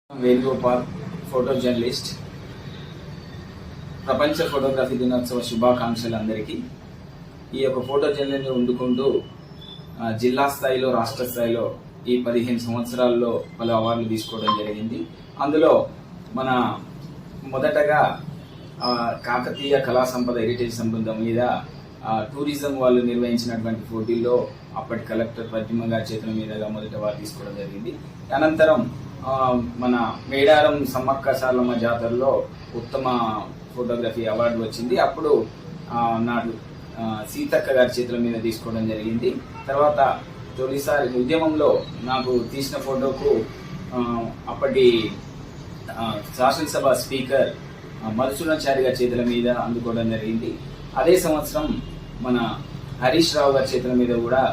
Venugopal photo journalist. ప్రపంచ photography దినోత్సవ శుభాకాంక్షలు అందరికీ. ఈ యొక్క ఫోటో జర్నలిస్ట్ని వండుకుంటూ జిల్లా స్థాయిలో, రాష్ట్ర స్థాయిలో ఈ 15 సంవత్సరాల్లో పలు అవార్డులు తీసుకోవడం జరిగింది. అందులో మన మొదటగా కాకతీయ కళా సంపద హెరిటేజ్ సంబంధం మీద టూరిజం వాళ్ళు నిర్వహించినటువంటి పోటీల్లో అప్పటి కలెక్టర్ ప్రతిమ గారి చేతుల మీదుగా మొదట వారు తీసుకోవడం జరిగింది. అనంతరం మన మేడారం సమ్మక్క సారలమ్మ జాతరలో ఉత్తమ ఫోటోగ్రఫీ అవార్డు వచ్చింది. అప్పుడు నాడు సీతక్క గారి చేతుల మీద తీసుకోవడం జరిగింది. తర్వాత తొలిసారి ఉద్యమంలో నాకు తీసిన ఫోటోకు అప్పటి శాసనసభ స్పీకర్ మధుసూదనాచారి గారి చేతుల మీద అందుకోవడం జరిగింది. అదే సంవత్సరం మన హరీష్ రావు గారి చేతుల మీద కూడా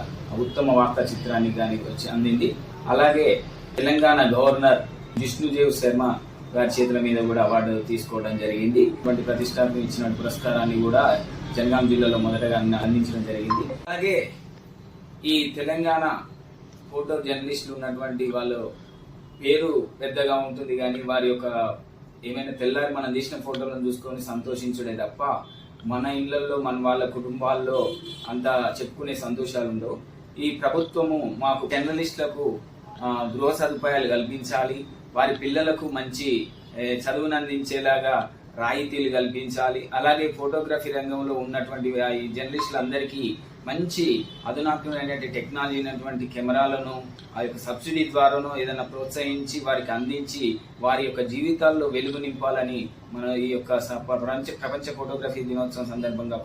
ఉత్తమ వార్తా చిత్రానికి కానీ వచ్చి అందింది. అలాగే తెలంగాణ గవర్నర్ జిష్ణుదేవ్ శర్మ గారి చేతుల మీద కూడా అవార్డు తీసుకోవడం జరిగింది. ఇటువంటి ప్రతిష్టాత్మక ఇచ్చిన పురస్కారాన్ని కూడా జనగాం జిల్లాలో మొదటగా అందించడం జరిగింది. అలాగే ఈ తెలంగాణ ఫోటో జర్నలిస్టులు ఉన్నటువంటి వాళ్ళు పేరు పెద్దగా ఉంటుంది, కానీ వారి యొక్క ఏమైనా తెల్లారి మనం తీసిన ఫోటోలను చూసుకొని సంతోషించడే తప్ప మన ఇళ్లలో మన వాళ్ళ కుటుంబాల్లో అంత చెప్పుకునే సంతోషాలు ఉండవు. ఈ ప్రభుత్వము మాకు జర్నలిస్టులకు గృహ సదుపాయాలు కల్పించాలి, వారి పిల్లలకు మంచి చదువును అందించేలాగా రాయితీలు కల్పించాలి. అలాగే ఫోటోగ్రఫీ రంగంలో ఉన్నటువంటి ఈ జర్నలిస్టులందరికీ మంచి అధునాతనమైనటువంటి టెక్నాలజీ అయినటువంటి కెమెరాలను ఆ యొక్క సబ్సిడీ ద్వారానో ఏదైనా ప్రోత్సహించి వారికి అందించి వారి యొక్క జీవితాల్లో వెలుగు నింపాలని మన ఈ యొక్క ప్రపంచ ఫోటోగ్రఫీ దినోత్సవం సందర్భంగా